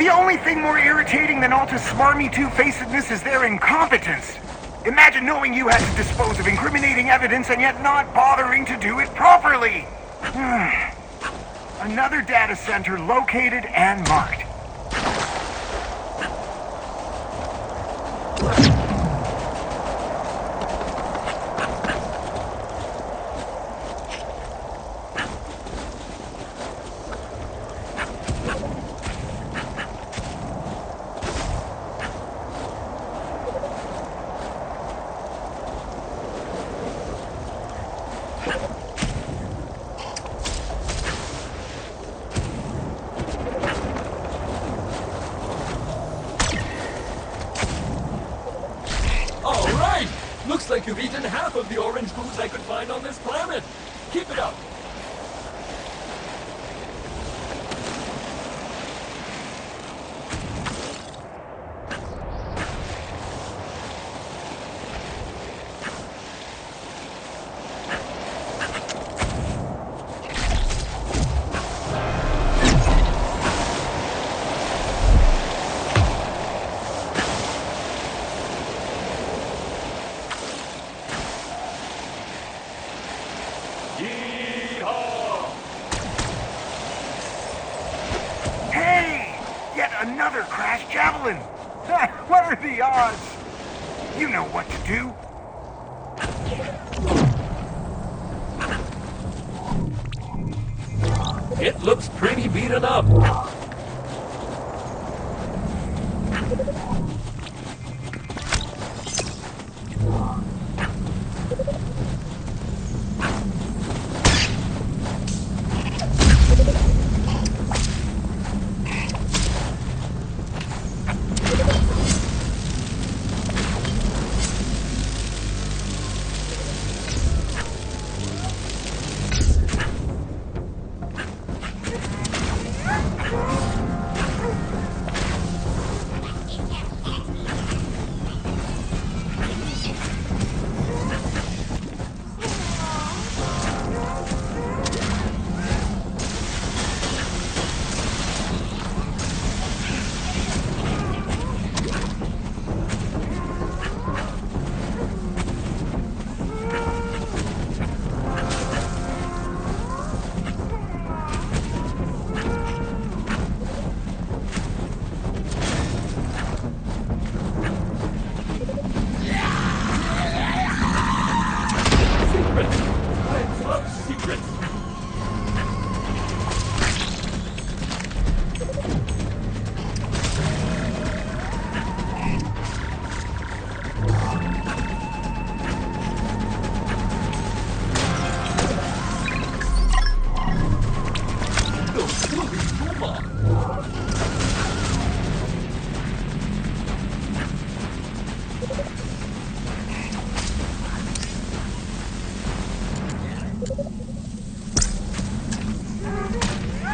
The only thing more irritating than Alta's smarmy two-facedness is their incompetence. Imagine knowing you had to dispose of incriminating evidence and yet not bothering to do it properly. Another data center located and marked. Looks like you've eaten half of the orange foods I could find on this planet. Keep it up. Hey! Yet another crashed javelin! What are the odds? You know what to do. It looks pretty beaten up.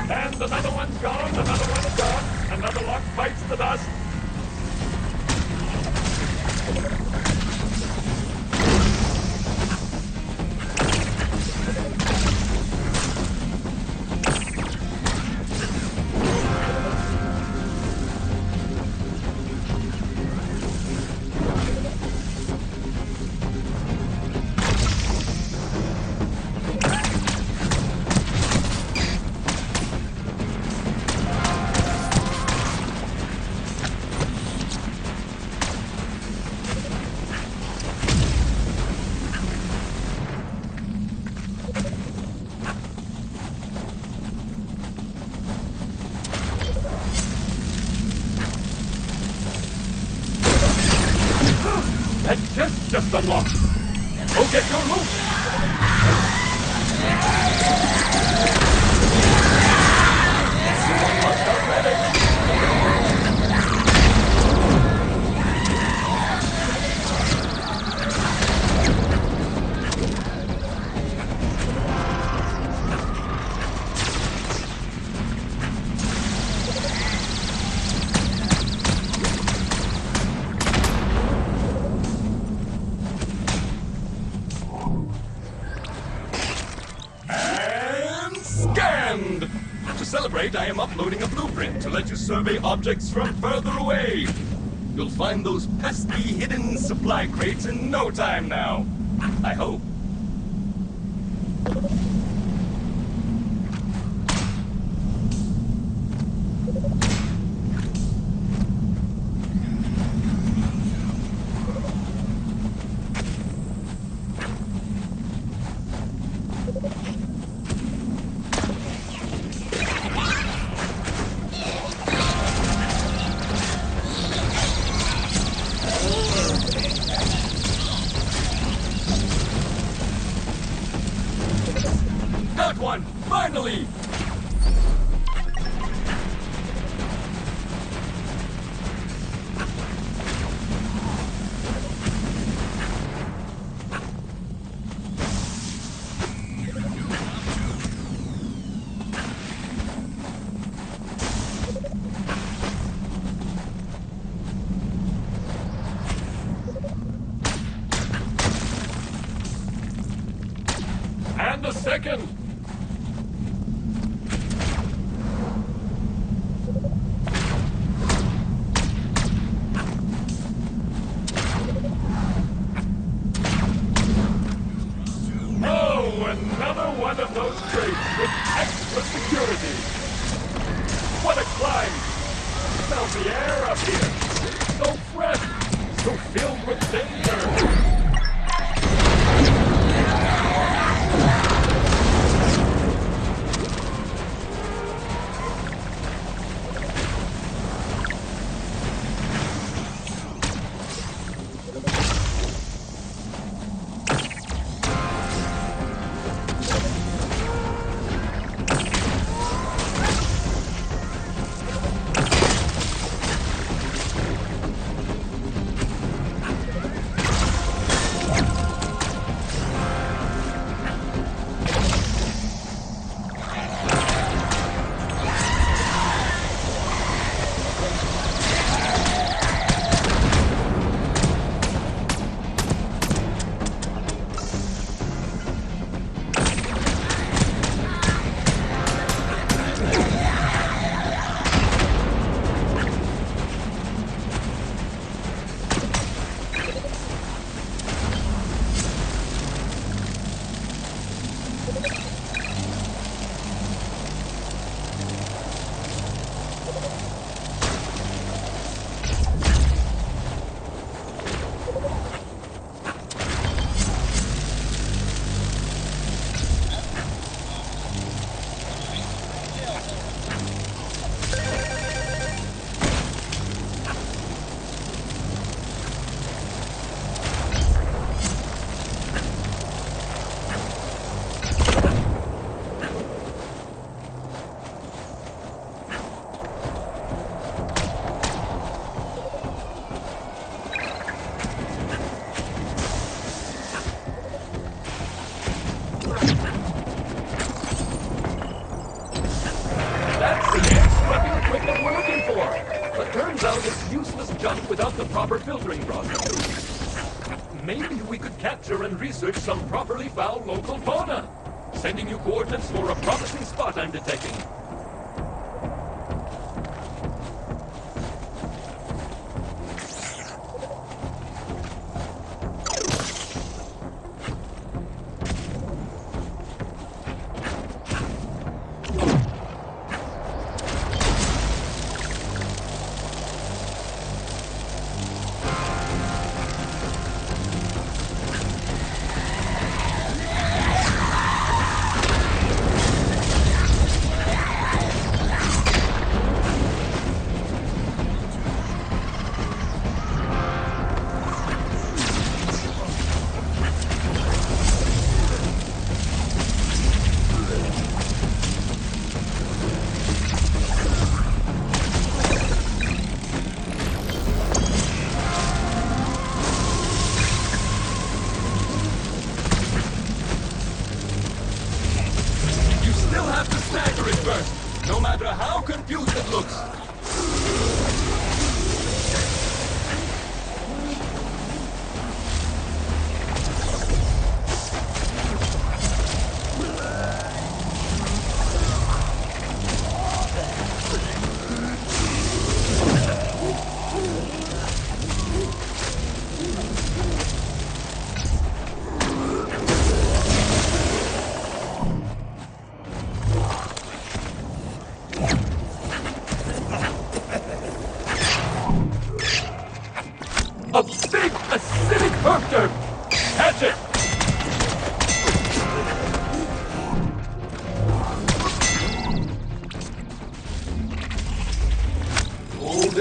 And another one's gone, another one's gone, another lock bites the dust. That just unlocked. Go get your loot. crate, I am uploading a blueprint to let you survey objects from further away. You'll find those pesky hidden supply crates in no time now. I hope. Got one! Finally! And a second! Oh, another one of those crates with extra security! What a climb! Smell the air up here! So fresh! So filled with danger! Turns out it's useless junk without the proper filtering process. Maybe we could capture and research some properly found local fauna. Sending you coordinates for a promising spot I'm detecting. No matter how confused it looks.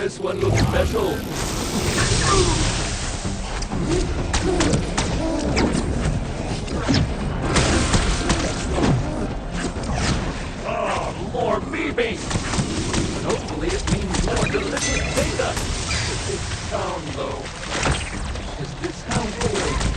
This one looks special. Oh, more beeping! Hopefully it means more delicious data. It's sound though. Is this how we'll...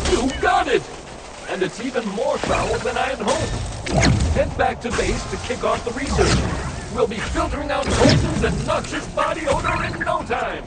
You got it! And it's even more foul than I had hoped. Head back to base to kick off the research. We'll be filtering out poisons and noxious body odor in no time.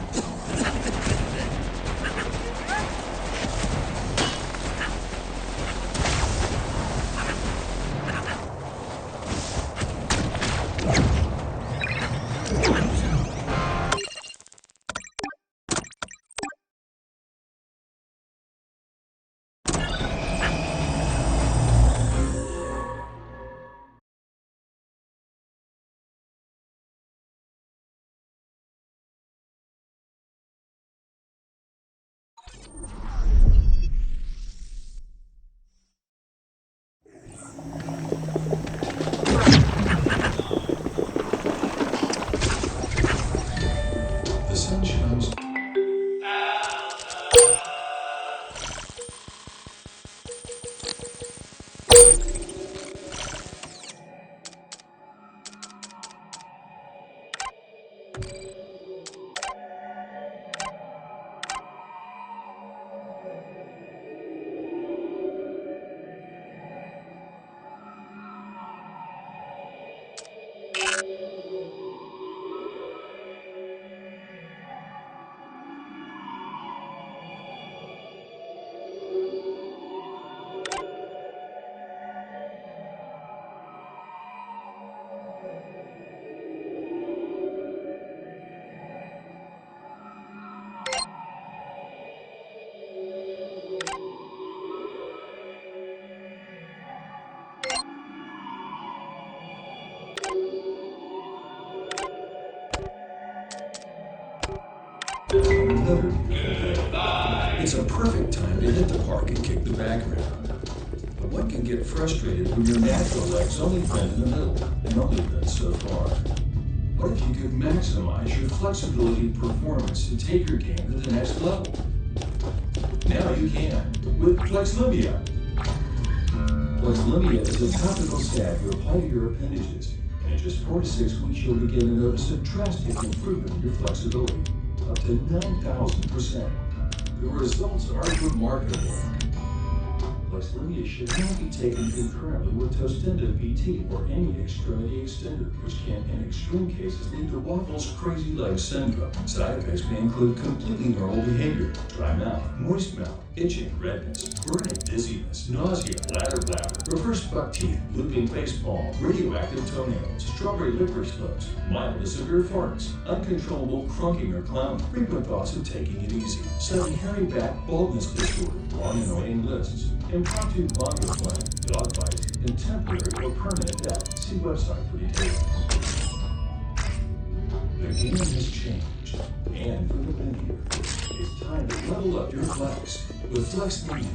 The sun shines. It's a perfect time to hit the park and kick the background. But one can get frustrated when your natural legs only bend in the middle, and only bend so far. What if you could maximize your flexibility and performance to take your game to the next level? Now you can, with FlexLimia. FlexLimia is a topical salve you apply to your appendages, and in just 4 to 6 weeks you'll begin to notice a drastic improvement in your flexibility, up to 9,000%. The results are remarkable. FlexLimia should not be taken concurrently with Tostenda PT or any extremity extender, which can, in extreme cases, lead to Waffles' crazy leg syndrome. Side effects may include completely normal behavior, dry mouth, moist mouth, itching, redness, burning, dizziness, nausea, bladder, reverse buck teeth, looping face palm, radioactive toenails, strawberry licorice lips, mild to severe farts, uncontrollable crunking or clowning, frequent thoughts of taking it easy, sudden hairy back baldness disorder, long annoying lists, impromptu bongo playing, dog bites, and temporary or permanent death. See website for details. The game has changed, and for the many it's time to level up your flex with FlexLimia.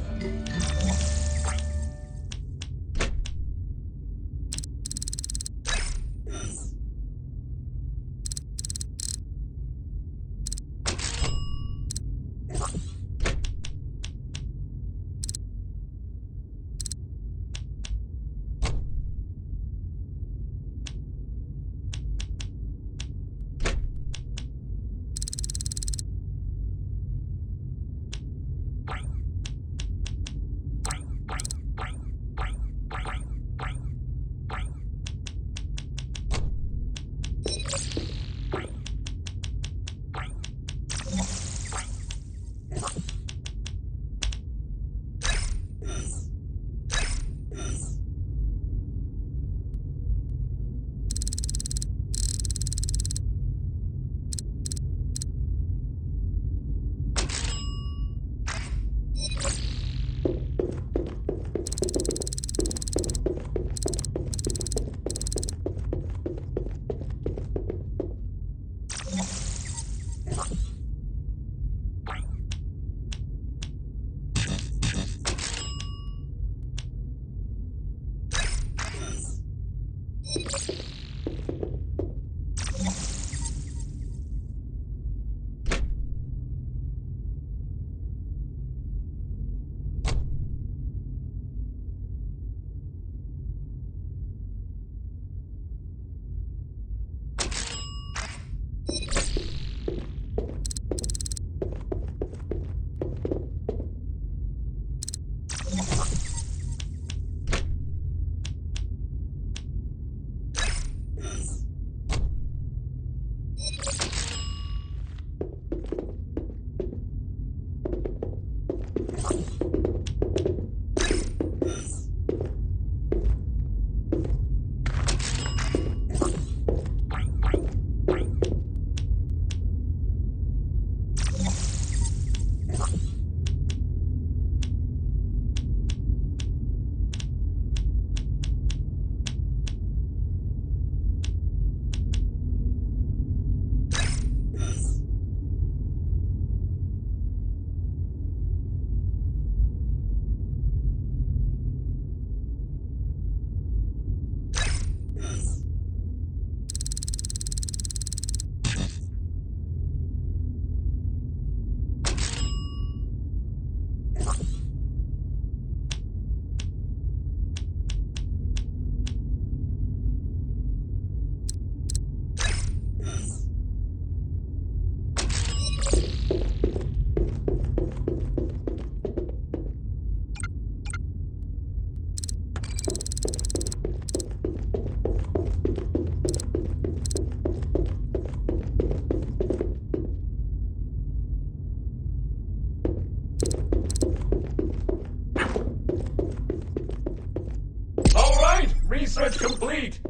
Research complete.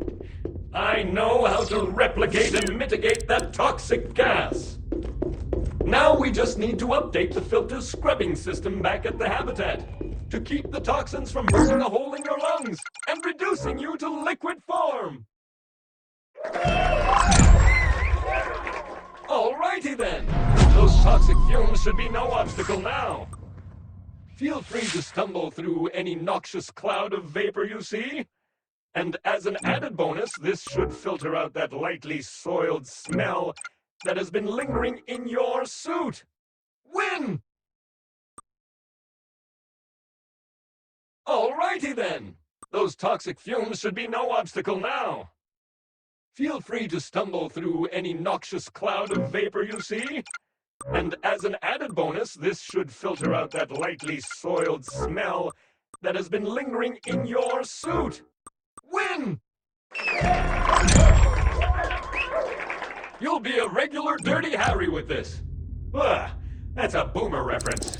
I know how to replicate and mitigate that toxic gas. Now we just need to update the filter scrubbing system back at the habitat to keep the toxins from burning a hole in your lungs and reducing you to liquid form. Alrighty then. Those toxic fumes should be no obstacle now. Feel free to stumble through any noxious cloud of vapor you see. And as an added bonus, this should filter out that lightly soiled smell that has been lingering in your suit. Win! Alrighty then. Those toxic fumes should be no obstacle now. Feel free to stumble through any noxious cloud of vapor you see. And as an added bonus, this should filter out that lightly soiled smell that has been lingering in your suit. Win! You'll be a regular Dirty Harry with this. That's a boomer reference.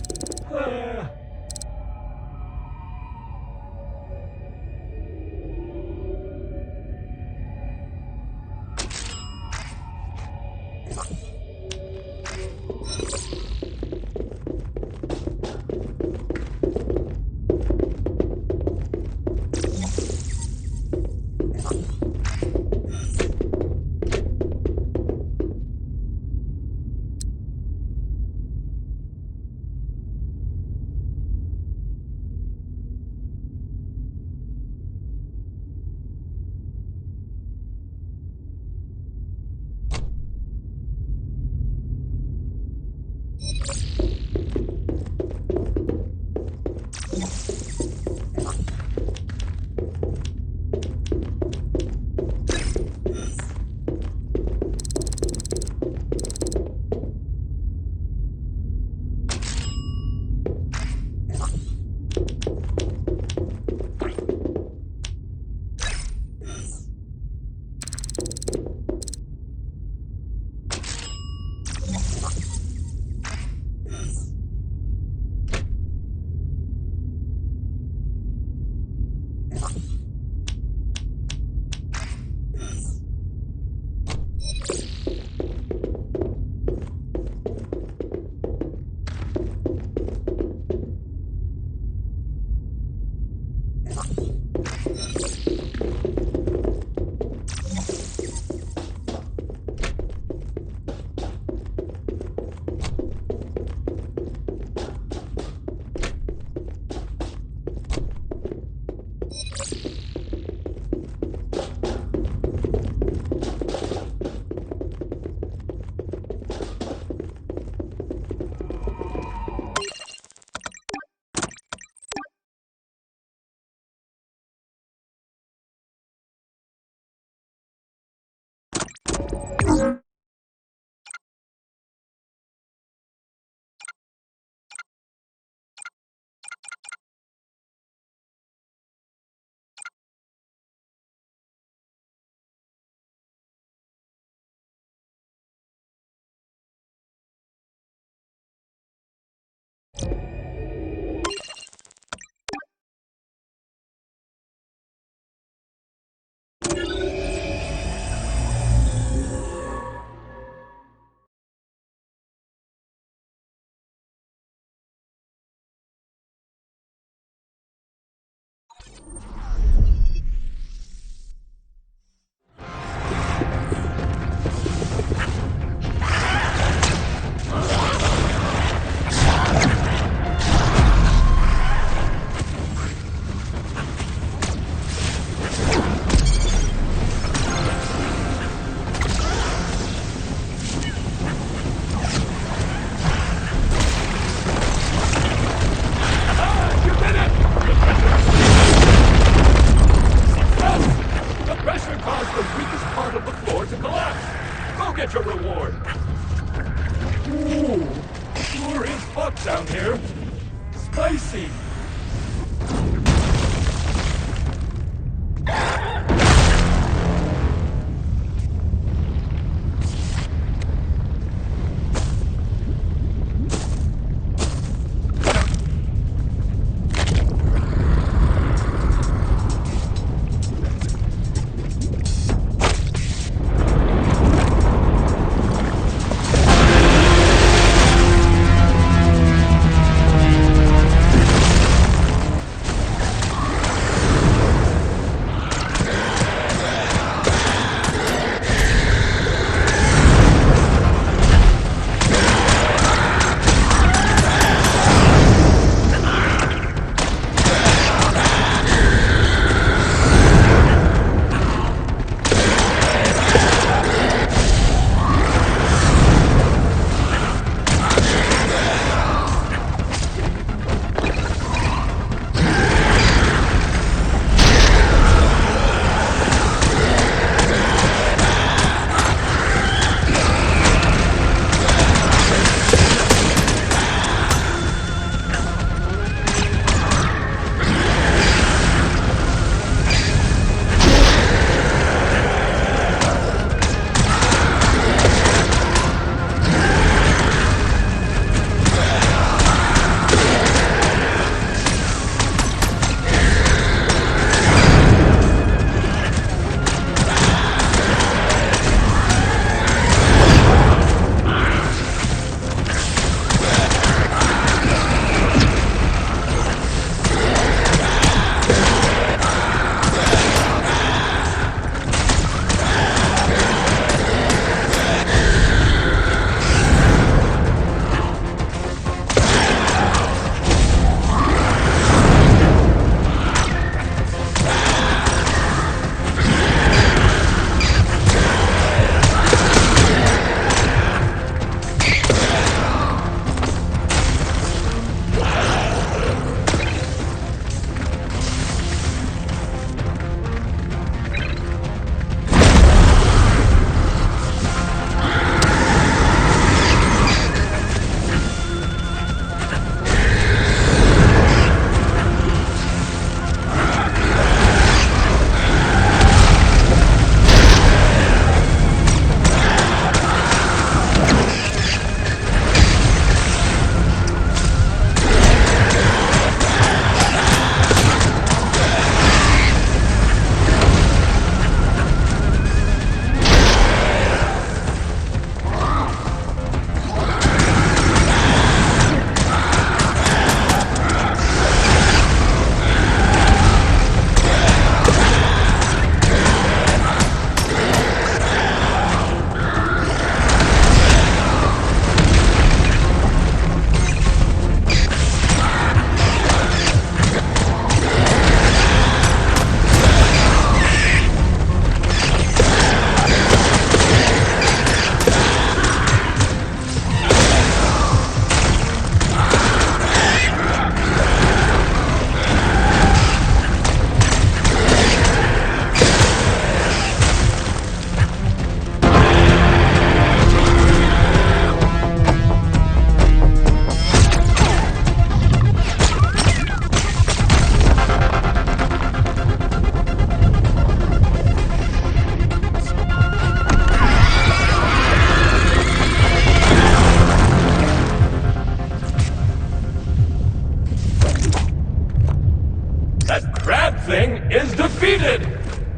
crab thing is defeated!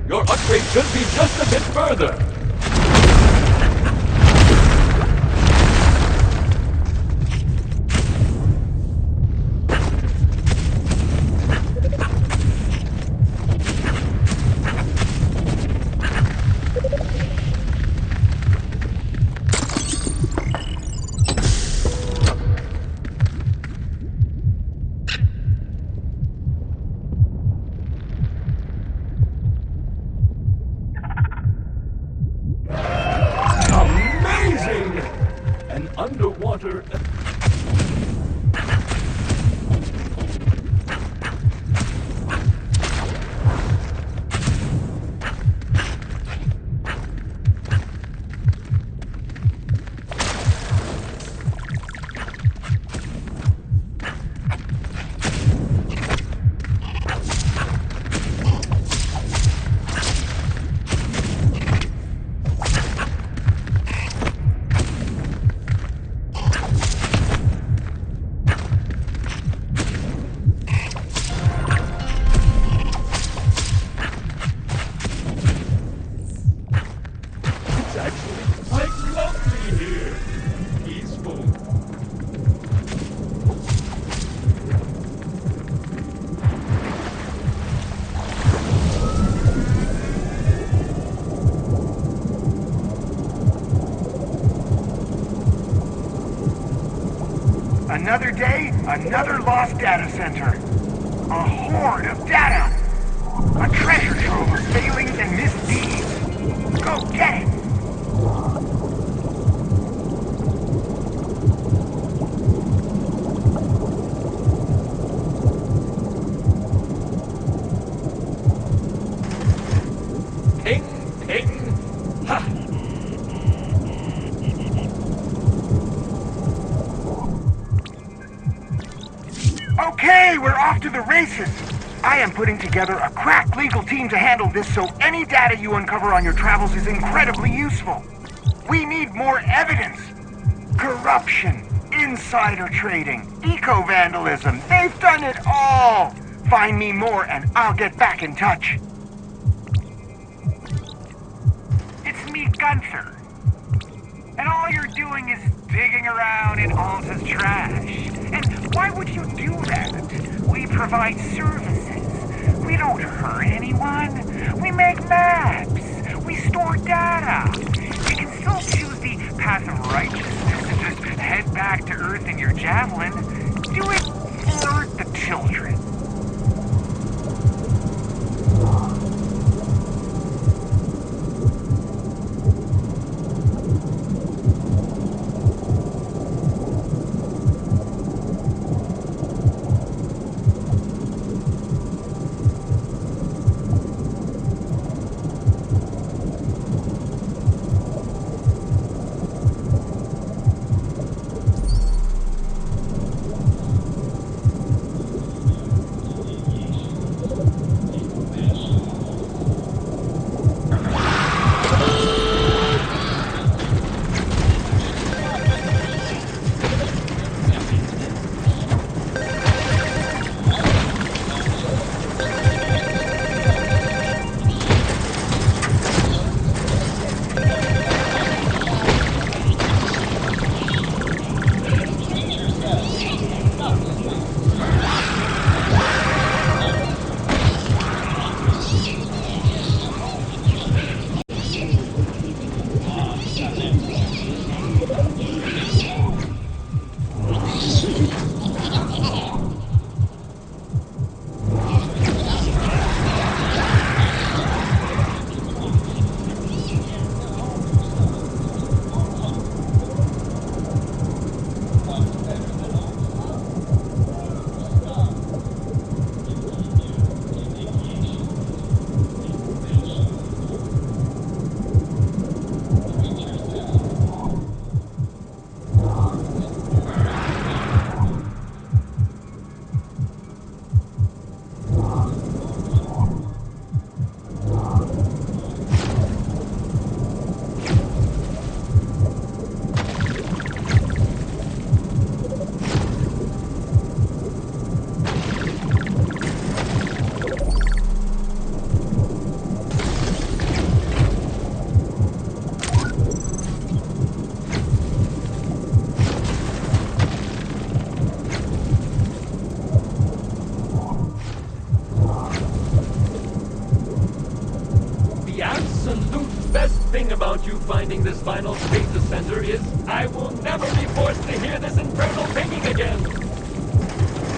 Your upgrade should be just a bit further. Amazing! An underwater... It's actually quite lovely here. Peaceful. Another day, another lost data center. A horde of data. A treasure trove of failings and misdeeds. Go get it! Ping, ping, ha! Okay, we're off to the races. I am putting together a crack legal team to handle this so any data you uncover on your travels is incredibly useful. We need more evidence. Corruption, insider trading, eco-vandalism, they've done it all. Find me more and I'll get back in touch. It's me, Gunther. And all you're doing is digging around in Alta's trash. And why would you do that? We provide services. We don't hurt anyone. We make maps. We store data. You can still choose the path of righteousness and just head back to Earth in your javelin. Do it for the children. you finding this final data center is, I will never be forced to hear this infernal pinging again!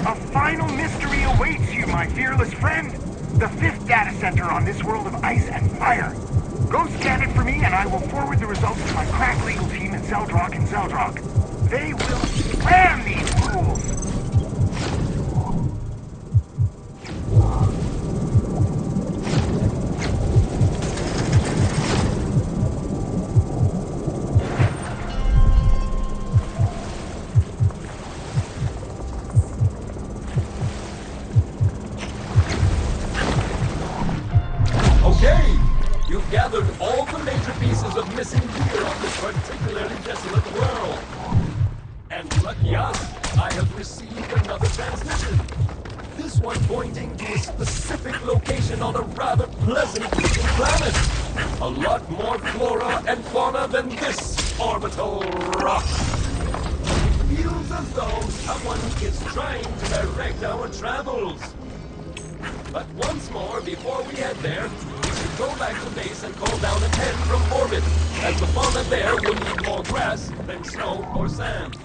A final mystery awaits you, my fearless friend. The 5th data center on this world of ice and fire. Go scan it for me, and I will forward the results to my crack legal team in Zeldrock and Zeldrock. They will slam these fools! Okay! You've gathered all the major pieces of missing gear on this particularly desolate world. And lucky us, I have received another transmission. This one pointing to a specific location on a rather pleasant-looking planet. A lot more flora and fauna than this orbital rock. It feels as though someone is trying to direct our travels. But once more, before we head there, we should go back to base and call down a 10 from orbit, as the fauna there will need more grass than snow or sand.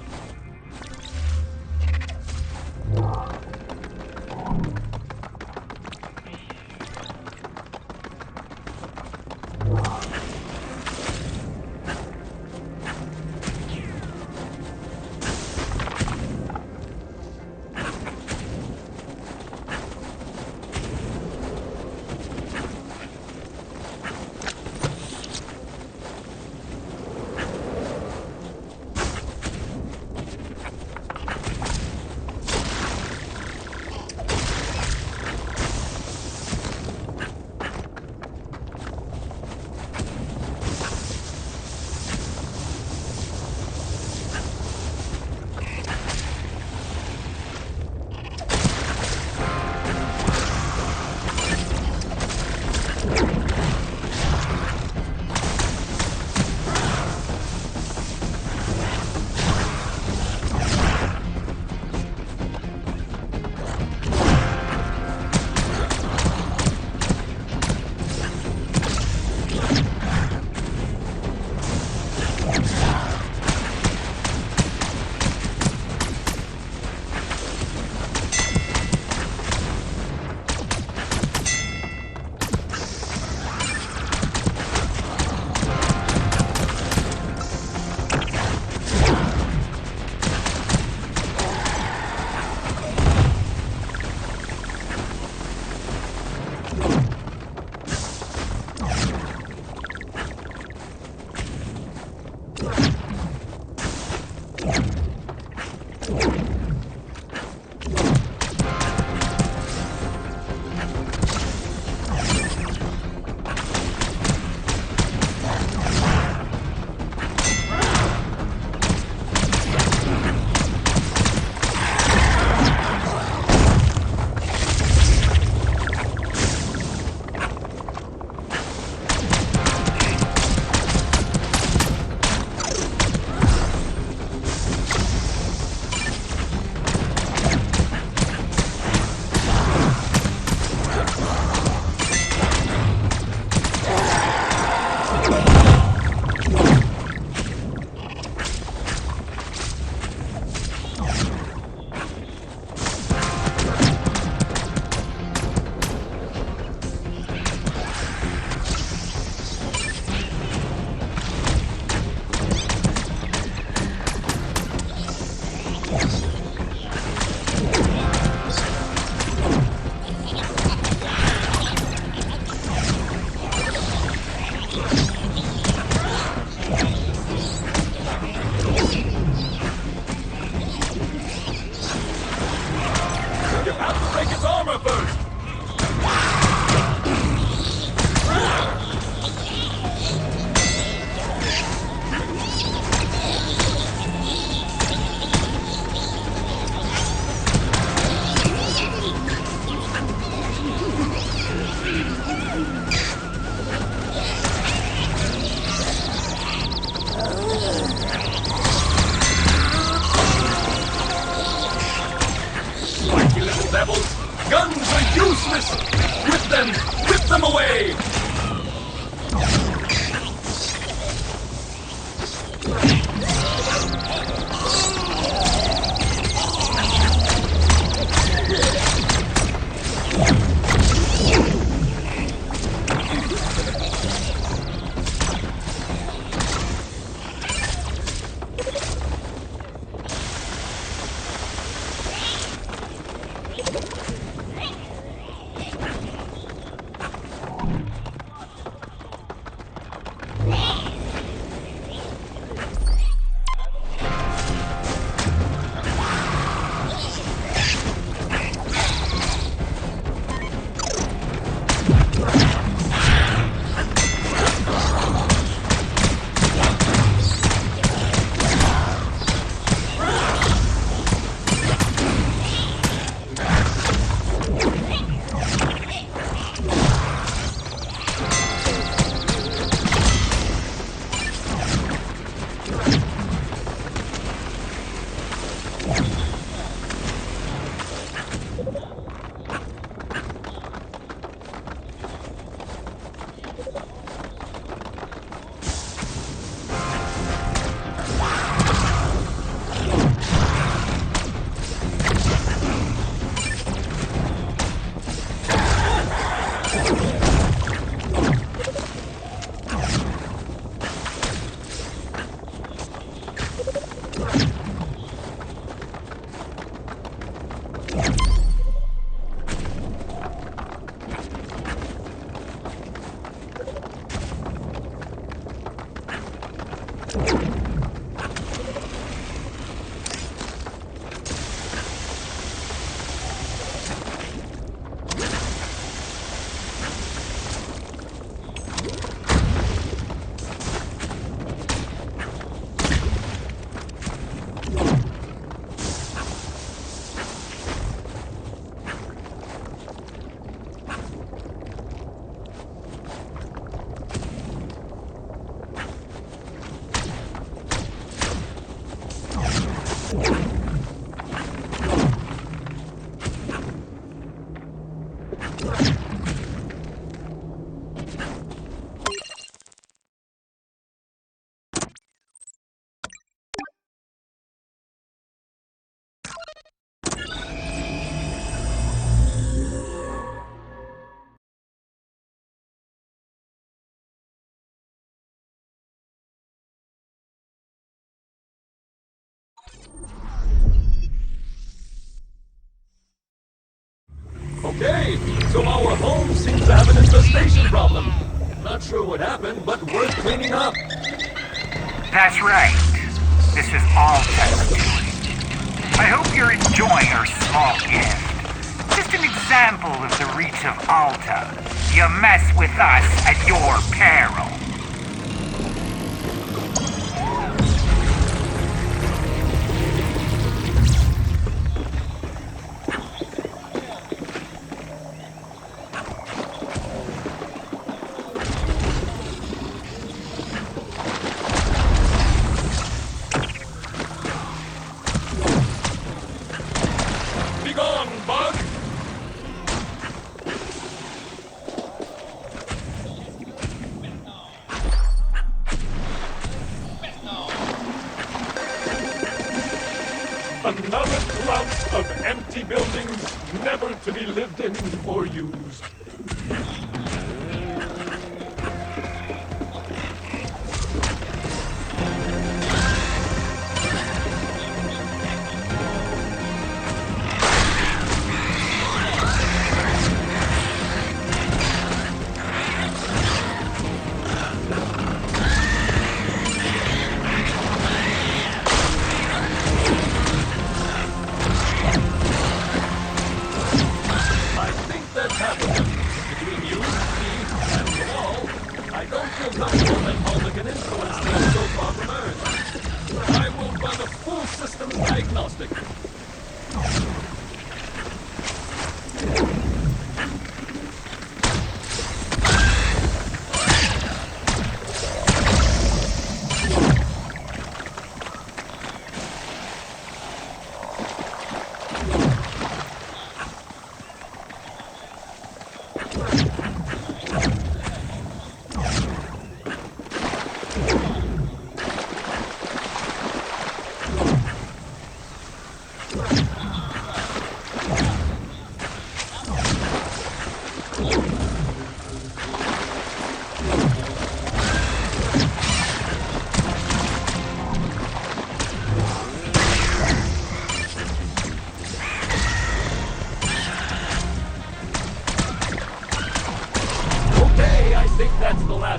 Whip them away! home seems to have an infestation problem. Not sure what happened, but worth cleaning up. That's right. This is Alta's doing. I hope you're enjoying our small gift. Just an example of the reach of Alta. You mess with us at your peril. Another clout of empty buildings, never to be lived in or used.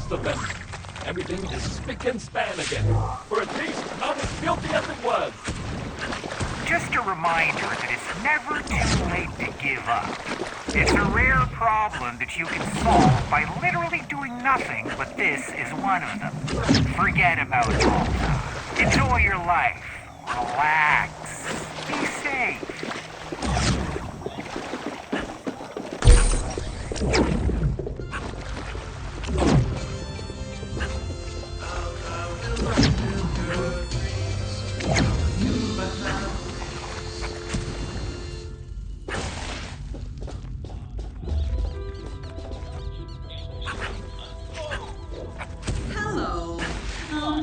Of them. Everything is spick and span again, or at least not as filthy as it was. Just a reminder that it's never too late to give up. It's a rare problem that you can solve by literally doing nothing, but this is one of them. Forget about Alta. Enjoy your life. Relax. Be safe.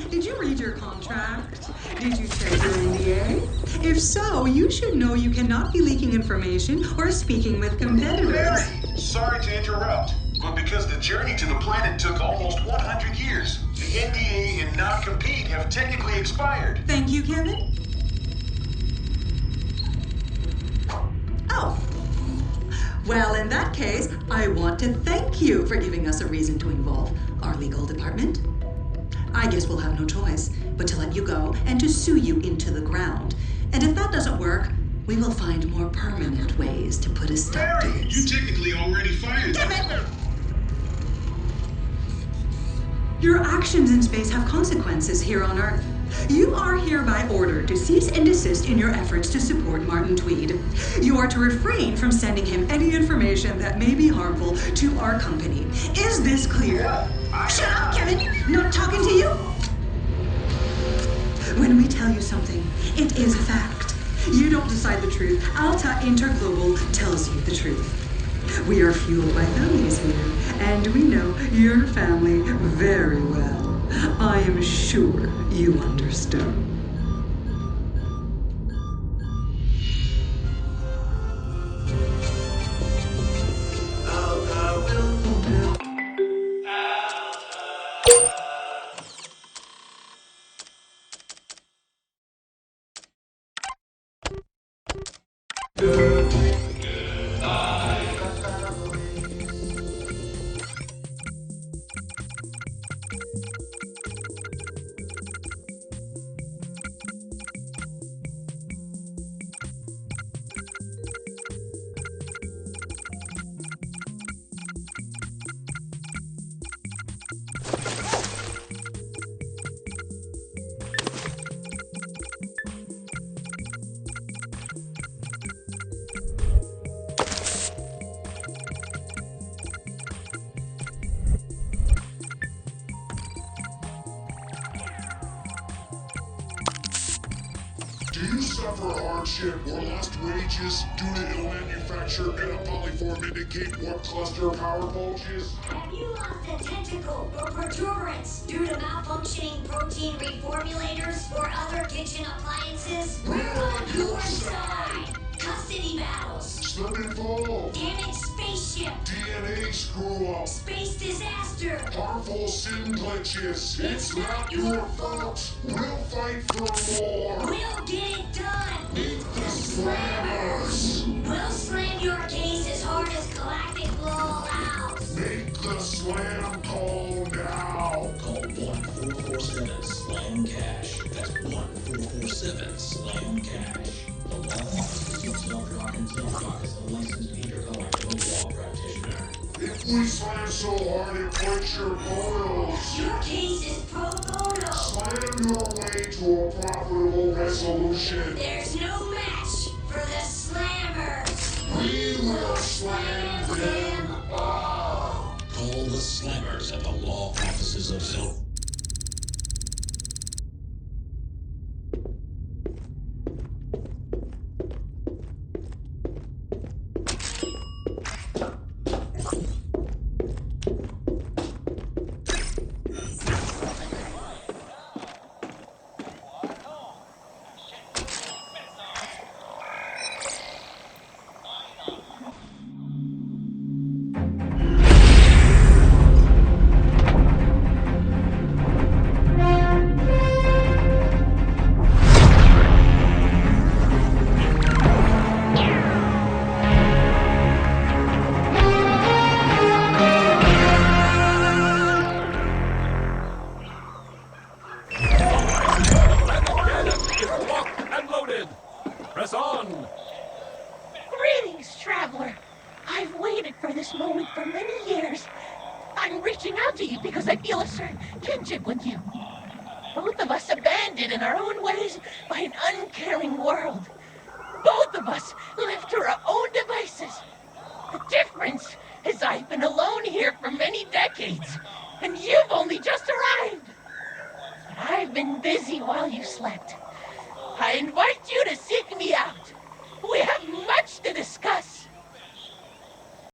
Did you read your contract? Did you check your NDA? If so, you should know you cannot be leaking information or speaking with competitors. Mary, sorry to interrupt, but because the journey to the planet took almost 100 years, the NDA and non-compete have technically expired. Thank you, Kevin. Oh. Well, in that case, I want to thank you for giving us a reason to involve our legal department. I guess we'll have no choice but to let you go and to sue you into the ground. And if that doesn't work, we will find more permanent ways to put a stop to Mary, this. you technically already fired them. Your actions in space have consequences here on Earth. You are hereby ordered to cease and desist in your efforts to support Martin Tweed. You are to refrain from sending him any information that may be harmful to our company. Is this clear? Shut up, Kevin! Not talking to you! When we tell you something, it is a fact. You don't decide the truth. Alta Interglobal tells you the truth. We are fueled by families here, and we know your family very well. I am sure you understand. suffer hardship or lost wages due to ill manufacture metapolyform indicate warp cluster power bulges? Have you lost a tentacle or protuberance due to malfunctioning protein reformulators or other kitchen appliances? We're on your side! Custody battles, Slip and fall! damaged spaceship, DNA screw up! space disaster. Harmful sim glitches! It's not your fault! We'll fight for more! We'll get it done. Meet the Slammers! We'll slam your case as hard as Galactic will allow. Make the slam call now! Call 1447 Slam Cash. That's 1447 Slam Cash. The law offices of Stelrock and Stelrock is a licensed intergalactic law practitioner. If we slam so hard it breaks your boils, Your case is pro bono. slam your way to a profitable resolution. There's no match for the Slammers. We will slam them all! Call the Slammers at the law offices of Stelrock. Press on! Greetings, traveler. I've waited for this moment for many years. I'm reaching out to you because I feel a certain kinship with you. Both of us abandoned in our own ways by an uncaring world. Both of us left to our own devices. The difference is I've been alone here for many decades, and you've only just arrived. I've been busy while you slept. I invite you to seek me out.